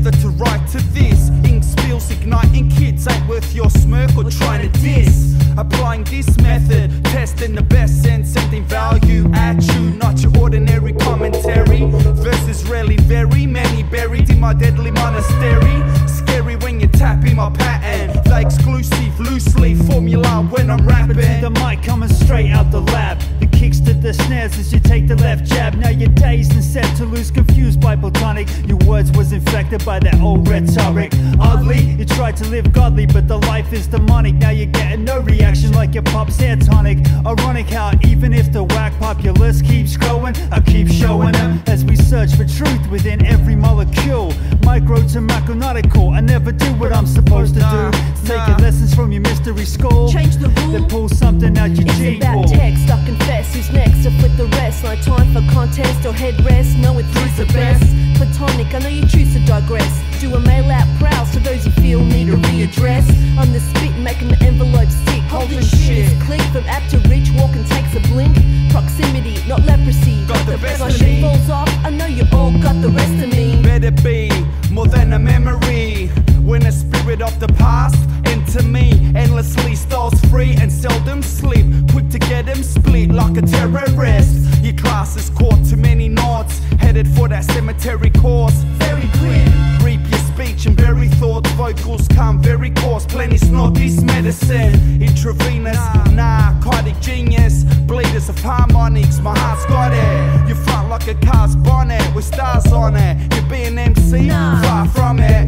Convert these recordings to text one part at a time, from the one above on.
further to write to this. Ink spills igniting kids, ain't worth your smirk or trying to diss. Applying this method, testing the best sense, sending value at you, not your ordinary commentary. Verses rarely vary, many buried in my deadly monastery. Scary when you tap in my pattern, the exclusive loosely formula when I'm rapping. The mic coming straight out the lab, the kicks to the snares as you take the left jab. Now you're dazed and set to lose, confused by Plutonic. Your words was infected by that old rhetoric. Oddly, you tried to live godly, but the life is demonic. Now you're getting no reaction like your pop's hair tonic. Ironic how even if the whack populace keeps growing, I keep showing them as we search for truth within every molecule. Micro to macronautical, I never do what I'm supposed to do. Taking lessons from your mystery school, change the rule, then pull something out your G pool. It's about text, I confess, who's next to flip the rest. No time for contest or headrest, no it who's the best. Platonic, I know you choose to digress. Do a mail out prowls to those you feel need a readdress. I'm the spit making the envelope stick, holding shit. Click from app to reach, walking takes a blink. Proximity, not leprosy. Got the best my of shit me. falls off, I know you all got the rest of me. Better be more than a memory. When a spirit of the past enter me, endlessly stalls free and seldom sleep. Quick to get him split like a terrorist. Your class is caught too many knots, headed for that cemetery course. Very grim, reap your speech and bury thoughts. Vocals come very coarse, plenty snort this medicine. Intravenous, narcotic genius, bleeders of harmonics, my heart's got it. You front like a car's bonnet with stars on it. You be an MC, far from it.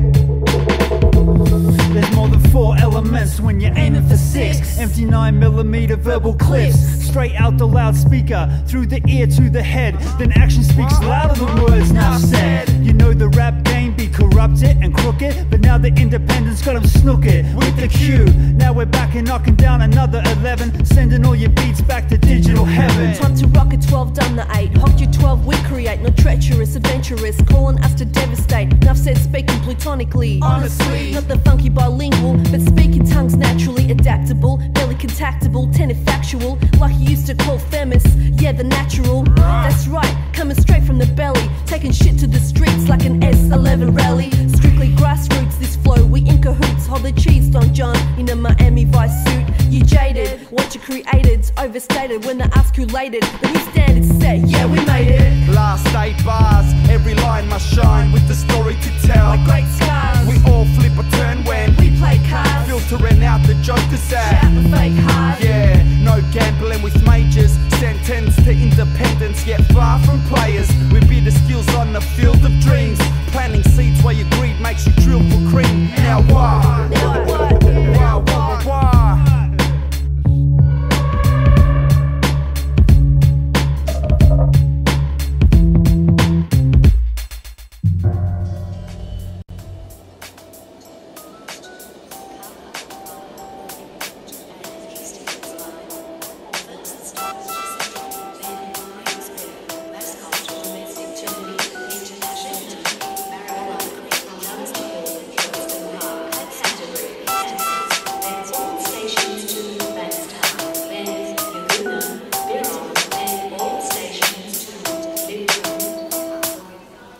There's more than 4 elements when you're aiming for 6. Empty 9mm verbal clips, straight out the loudspeaker, through the ear to the head. Then action speaks louder than words now said. You know the rap game be corrupted and crooked, but now the independents got them snooked with the cue. Now we're back and knocking down another 11, sending all your beats back to digital heaven. Time to rock a 12, done the 8. Hocked your 12, we create, not treacherous, adventurous, calling us to devastate. Enough said speaking plutonically, honestly, not the funky bilingual, but speaking tongues naturally adaptable, barely contactable, tenifactual, like you used to call femis, yeah the natural. That's right, coming straight from the belly, taking shit to the streets like an S11 rally. Strictly grassroots, this flow, we in cahoots, hold the cheese, Don John, in a Miami Vice suit. You jaded, what you created's overstated. When they ask who laid it, the new standard's set, yeah we made it. Last 8 bars, every line must shine with the story to tell. Like great scars, we all flip a turn when we play cards, filtering out the jokers at shout the fake hard. Yeah, no gambling with majors, sentenced to independence yet far from players. We be the skills on the field of dreams, planting seeds where your greed makes you drill for cream. Now what? Now what? Why?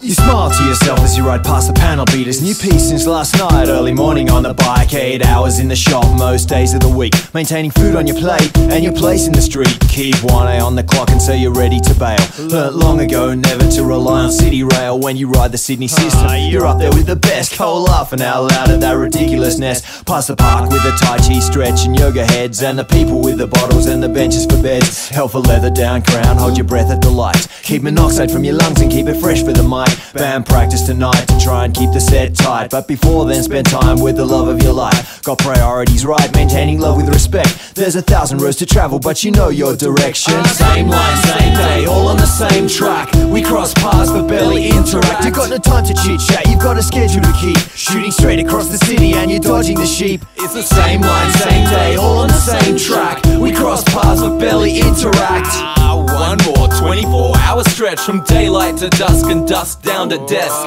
You smile to yourself as you ride past the panel beaters. New piece since last night, early morning on the bike, 8 hours in the shop most days of the week, maintaining food on your plate and your place in the street. Keep one eye on the clock until you're ready to bail. Learnt long ago never to rely on city rail when you ride the Sydney system. You're up there with the best, cold laughing out loud at that ridiculousness. Past the park with the Tai Chi stretch and yoga heads, and the people with the bottles and the benches for beds. Hell for leather down crown, hold your breath at the light. Keep monoxide from your lungs and keep it fresh for the mic. Band practice tonight to try and keep the set tight, but before then spend time with the love of your life. Got priorities right, maintaining love with respect. There's 1,000 roads to travel, but you know your direction. Same line, same day, all on the same track. We cross paths but barely interact. You've got no time to chit chat, you've got a schedule to keep. Shooting straight across the city and you're dodging the sheep. It's the same line, same day, all on the same track. We cross paths but barely interact. One more 24-hour stretch from daylight to dusk and dusk down to desk.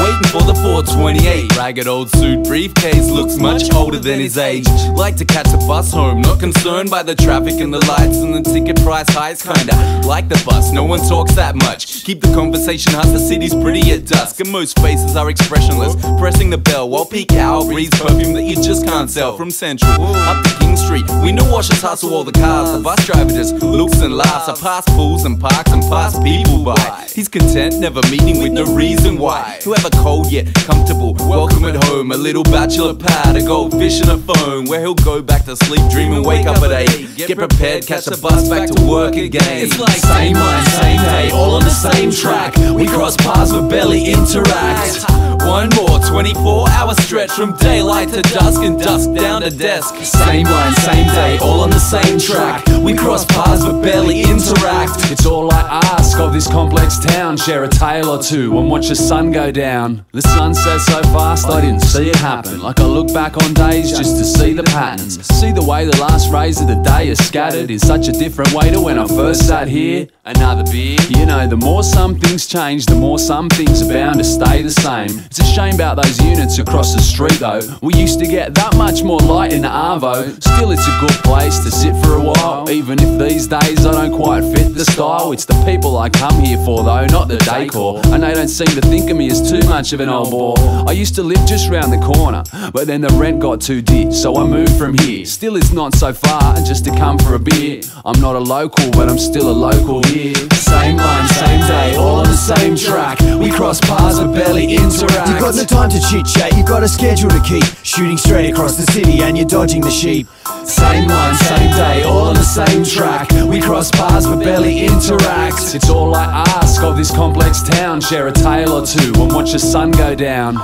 waiting for the 428. Ragged old suit briefcase looks much older than his age. Like to catch the bus home, not concerned by the traffic and the lights and the ticket price highs. Kinda like the bus, no one talks that much. Keep the conversation hush, the city's pretty at dusk, and most faces are expressionless. Pressing the bell while peak hour breathes perfume that you just can't sell. From Central up to King Street, we know washers hustle all the cars. The bus driver just looks and laughs. I pass pools and parks and pass people by. He's content, never meeting with no reason why. Whoever cold yet comfortable, welcome at home. A little bachelor pad, a goldfish and a phone, where he'll go back to sleep, dream and wake up at 8. Get prepared, catch the bus back to work again. It's like Same line, same day, all on the same track. We cross paths but barely interact. one more 24-hour stretch from daylight to dusk and dusk down to desk. Same line, same day, all on the same track. We cross paths but barely interact. It's all I ask of this complex town. Share a tale or two and watch the sun go down. The sun sets so fast I didn't see it happen. Like I look back on days just to see the patterns. See the way the last rays of the day are scattered in such a different way to when I first sat here. Another beer. You know, the more some things change, the more some things are bound to stay the same. It's a shame about those units across the street though. We used to get that much more light in the Arvo. Still it's a good place to sit for a while, even if these days I don't quite fit the style. It's the people I come here for though, not the decor. And they don't seem to think of me as too much of an old bore. I used to live just round the corner, but then the rent got too dear, so I moved from here. Still it's not so far just to come for a beer. I'm not a local, but I'm still a local here. Same line, same day, all on the same track. We cross paths but barely interact. You've got no time to chit chat, you've got a schedule to keep. Shooting straight across the city and you're dodging the sheep. Same line, same day, all on the same track. We cross paths but barely interact. It's all I ask of this complex town. Share a tale or two and watch the sun go down.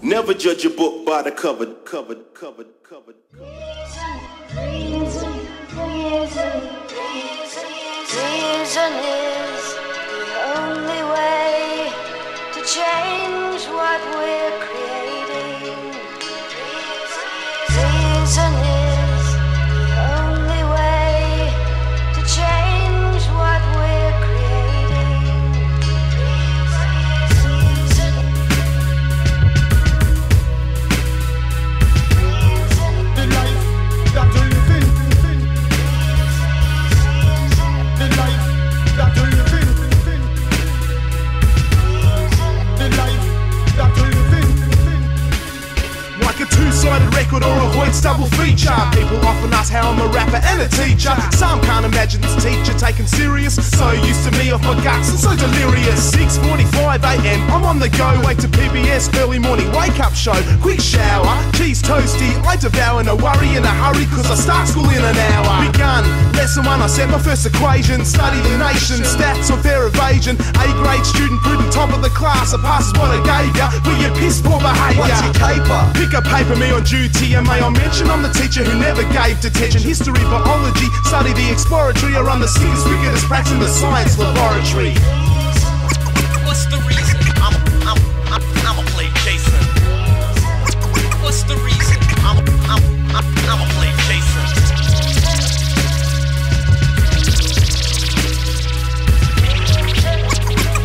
Never judge a book by the cover. Reason is the only way to change what we're creating. Reason is the only way to change what we're creating. The life that we're living. The life that we're living. The life that we're living. Like a two-sided record or a Hoyt's double feature. People often ask how I'm a rapper and a teacher. Some can't imagine this teacher taken serious. So used to me off my guts and so delirious. 6:45 AM, I'm on the go. Wait to PBS, early morning wake-up show. Quick shower, cheese toasty, I devour. No worry in a hurry, cause I start school in an hour. Begun, lesson 1, I set my first equation. Study the nation, stats on fair evasion. A-grade student, prudent, top of the class. I pass is what I gave ya, but you piss poor behaviour. What's your caper? Pick a paper, me on duty, and may I mention I'm the teacher who never gave detention. History, biology, study the exploratory. I run the sickest, wickedest practice in the science laboratory. What's the reason? I'ma play Jason. What's the reason? I'ma play Jason.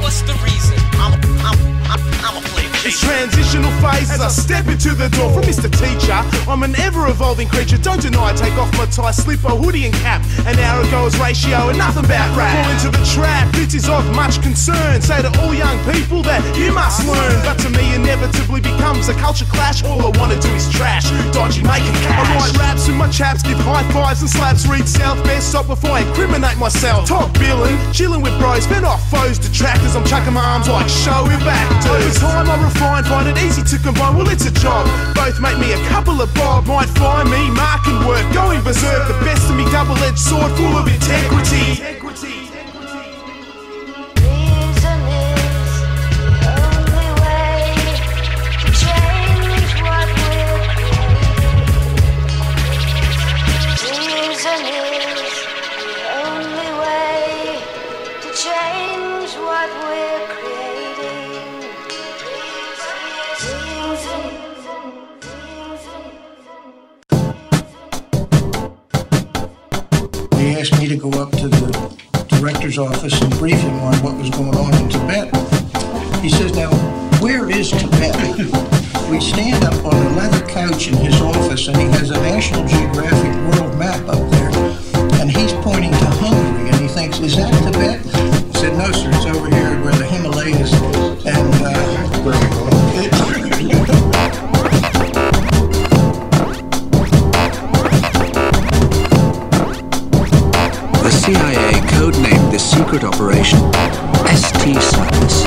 What's the reason? I'ma play Jason. It's transitional phase as I step into the door from Mr. Teacher. I'm an ever-evolving creature, don't deny. Take off my tie, slip a hoodie and cap. An hour ago was ratio and nothing about rap. Fall into the trap, this is of much concern. Say to all young people that you must learn. But to me inevitably becomes a culture clash. All I wanna do is trash, dodgy, making cash. I write raps with my chaps, give high fives and slaps. Read South Best, stop before I incriminate myself. Top billing, chilling with bros, fend off foes, detractors. I'm chucking my arms like show it back. Over time I refine, find it easy to combine. Well, it's a job. Both make me a couple of bob. Might find me marking work, going berserk. The best of me, double-edged sword, full of integrity. Reason is the only way to change what we're creating. Reason is the only way to change what we're creating. minister's office and brief him on what was going on in Tibet. He says, now, where is Tibet? We stand up on a leather couch in his office, and he has a National Geographic world map up there, and he's pointing to Hungary, and he thinks, is that Tibet? I said, no, sir, it's over here where the Himalayas, and the CIA codenamed this secret operation Circus.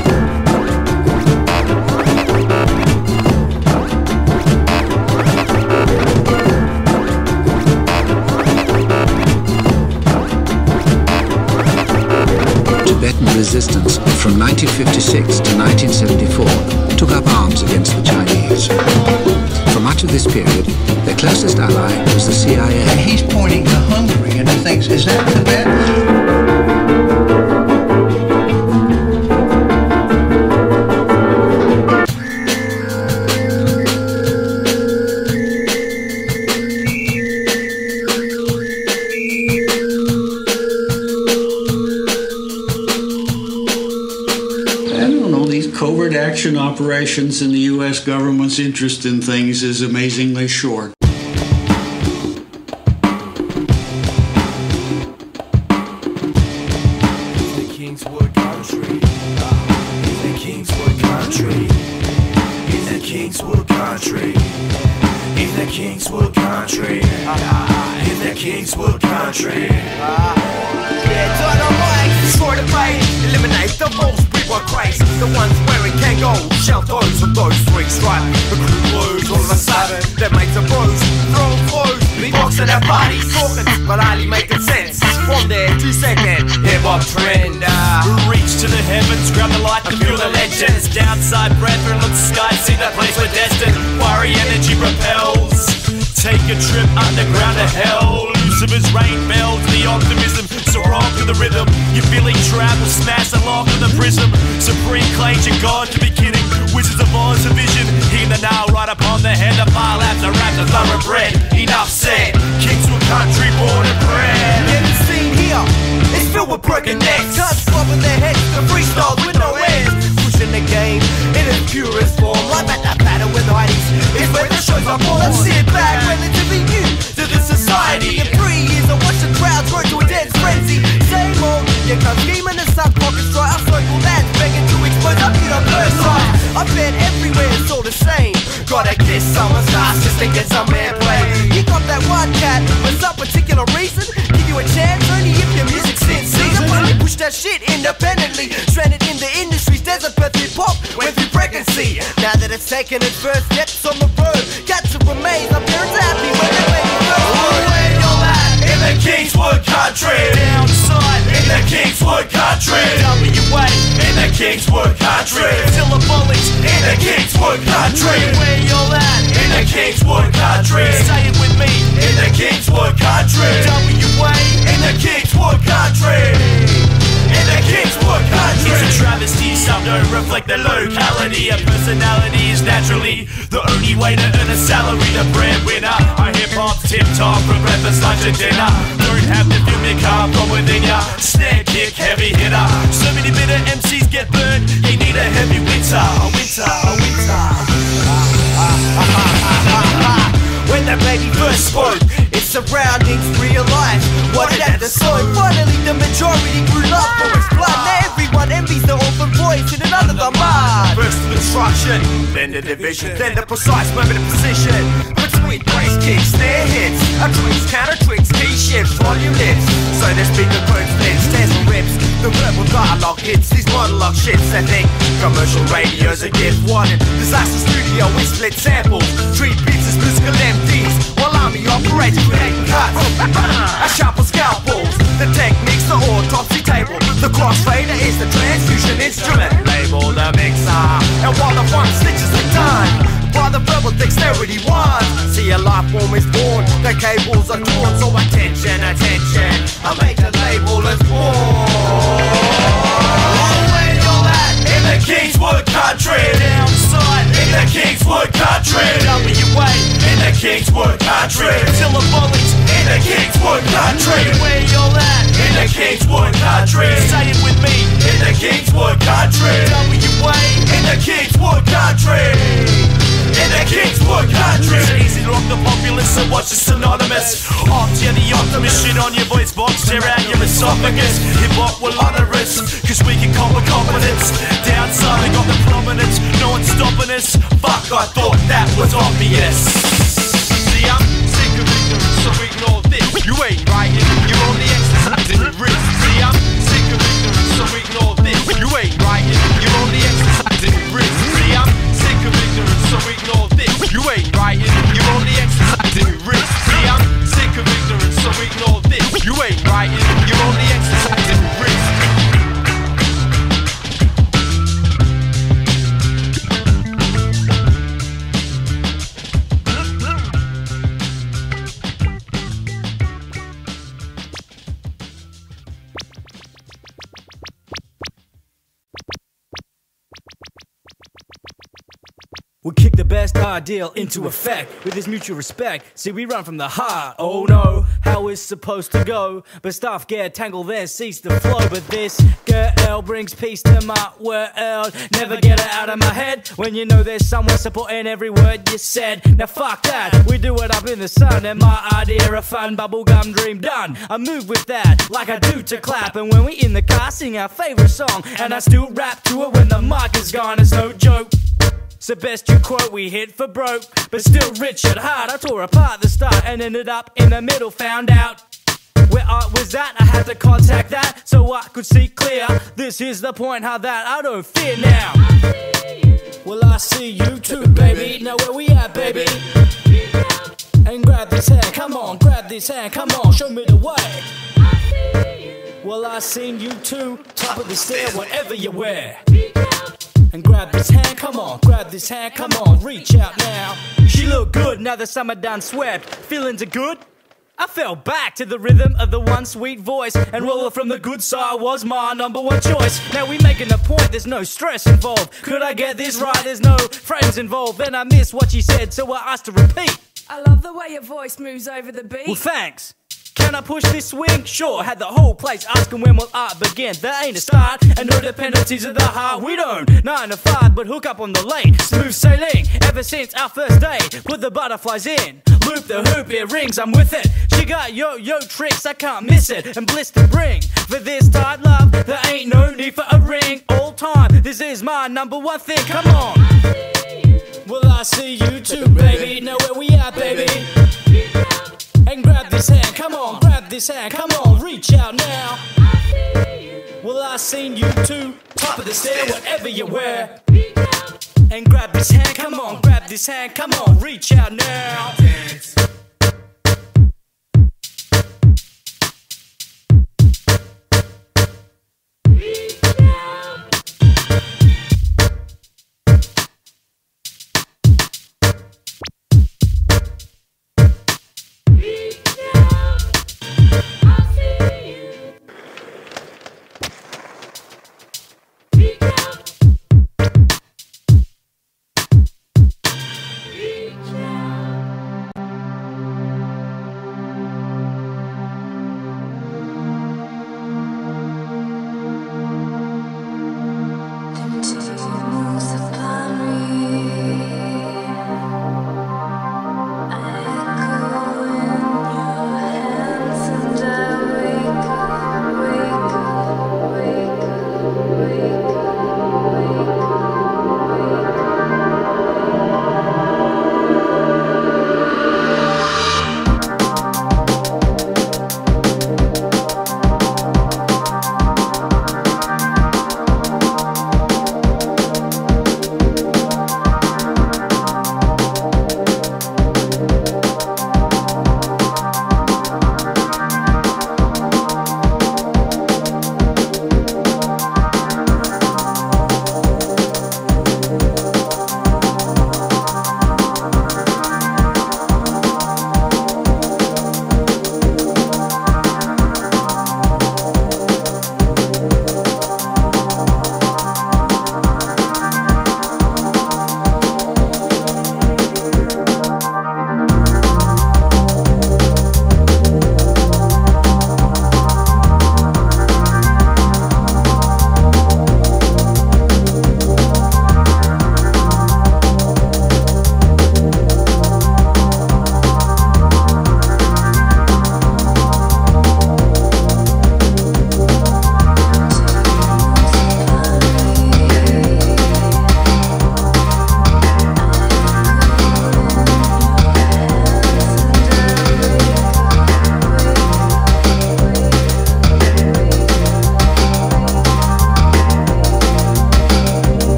Tibetan resistance from 1956 to 1974 took up arms against the Chinese. For much of this period, their closest ally was the CIA. And he's pointing to Hungary, and he thinks, is that Tibet? Action operations and the U.S. government's interest in things is amazingly short. It's the Kingswood country. It's the Kingswood country. It's the Kingswood country. It's the Kingswood country. It's the Kingswood country. Yeah, dynamite, destroy the bait, eliminate the most. Christ, the ones wearing Kango, shell those of those three stripes. The crew blows all of a sudden, that makes the bros throw flows, beatbox at our parties, talking, but hardly making sense. From there, 2 second hip-hop trend. Reach to the heavens, grab the light, and feel the legends. Downside brethren, look to sky, see that place we're destined. Fiery energy propels. Take a trip underground to hell. Lucifer's rain bells, the optimism. So rock to the rhythm. You're feeling trapped, will smash the lock of the prism. Supreme claims your God to be kidding. Wizards of Oz, a vision. Hitting the nail right upon the head. The fire labs, the rap, the thoroughbred. Enough said. Kingswood country, born and bred. Yeah, the scene here is filled with broken necks. Cuts rubbing their heads, the freestyles with no ends. Pushing the game in its purest form. Like at that battle with Heidi's is where the shows are born. Let's sit back, relatively new to the society. In 3 years, I watch the crowds grow to a dense frenzy. Same old, you come scheming the suck pockets dry. I circle lands, begging to explode up in a first time. I bet everywhere it's all the same. Gotta get someone's ass just to get some airplay. You got that one cat for some particular reason. Give you a chance only if your music's in season. You push that shit independently. Stranded in the industry's desert, but hip hop went through pregnancy. Now that it's taken its first steps on the road, got to remain. I'm parents happy when they make it go. Where you're at in the Kingswood country. Downside in the Kingswood country. WA in the Kingswood country. Syllabolics in the Kingswood country. Where you're at in the Kingswood country. Say it with me in the Kingswood country. WA in the Kingswood country. In the Kingswood country. It's a travesty, some don't reflect the locality. A personality is naturally the only way to earn a salary. The breadwinner, a hip-hop tip-top from breakfast, lunch and dinner. Don't have to feel me come from within ya. Snare kick, heavy hitter. So many bitter MCs get burned. They need a heavy winter, a winter, a winter. When that baby first spoke, its surroundings realized what it had to sow. Finally the majority grew love for its blood. Now everyone envies the orphan voice in another the mud. First the destruction, then the division, then the precise moment of precision. Between brace kicks, snare hits, a tricks, counter tricks, key shifts, volume hits. So the speaker quotes, then stands and rips. The verbal dialogue hits, these monologue shits. I think commercial radio's a gift wanted. Disaster studio with split samples. Treat beats as musical MDs while army operates creating cuts. A sharper scalpels. The technique's the autopsy table. The crossfader is the transfusion instrument. Label the mixer. And while the one stitches are done, while the verbal dexterity won, see a life form is born. The cables are torn, so attention, attention. I make the label is born. Where you're at in the Kingswood country. Downside in the Kingswood country. WA in the Kingswood country. Still a bullies in the Kingswood country. Where y'all at? In the Kingswood country. Say it with me. In the Kingswood country. WA in the Kingswood country. In the Kingswood country. It's easy to rock the populace and watch it synonymous. Opt, yeah, the optimist. Shit on your voice box, tear out your esophagus. Hip-hop will honor us, cause we can come with confidence. Downside, got the prominence, no one's stopping us. Fuck, I thought that was obvious. See, I'm sick of ignorance, so ignore this. You ain't writing, you're only exercising risk. See, I'm sick of ignorance, so ignore this. You ain't writing, you're only exercising risk. See, I'm sick of ignorance, so ignore this. You ain't writing, you're only exercising risk. See, I'm sick of ignorance, so ignore this. You ain't writing, you're only exercising risk. We kick the best ideal into effect with this mutual respect. See, we run from the heart. Oh no, how it's supposed to go. But stuff get tangled there, cease to flow. But this girl brings peace to my world. Never get her out of my head. When you know there's someone supporting every word you said. Now fuck that, we do it up in the sun. And my idea of fun, bubblegum dream done. I move with that like I do to clap. And when we in the car sing our favorite song. And I still rap to it when the mic is gone, it's no joke. So best you quote, we hit for broke, but still rich at heart. I tore apart the start and ended up in the middle. Found out where I was at, I had to contact that so I could see clear. This is the point, how that I don't fear now. Well, I see you too, baby. Now where we at, baby? And grab this hand, come on, grab this hand, come on, show me the way. Well, I seen you too, top of the stair, whatever you wear. And grab this hand, come on, grab this hand, come on, reach out now. She looked good, now the summer done swept. Feelings are good? I fell back to the rhythm of the one sweet voice. And Roller from the good side was my number one choice. Now we making a point, there's no stress involved. Could I get this right? There's no friends involved. Then I missed what she said, so I asked to repeat. I love the way your voice moves over the beat. Well, thanks. Can I push this swing? Sure, had the whole place asking when will art begin. That ain't a start, and no dependencies of the heart. We don't 9 to 5, but hook up on the lane. Smooth sailing, ever since our first day. Put the butterflies in, loop the hoop, it rings, I'm with it. She got yo-yo tricks, I can't miss it. And bliss to bring, for this tight love, there ain't no need for a ring. All time, this is my number one thing, come on. Well, I see you too, baby. Now where we at, baby? And grab this hand, come on, grab this hand, come on, reach out now. Well, I seen you too, top of the stair, whatever you wear. And grab this hand, come on, grab this hand, come on, reach out now. Dance.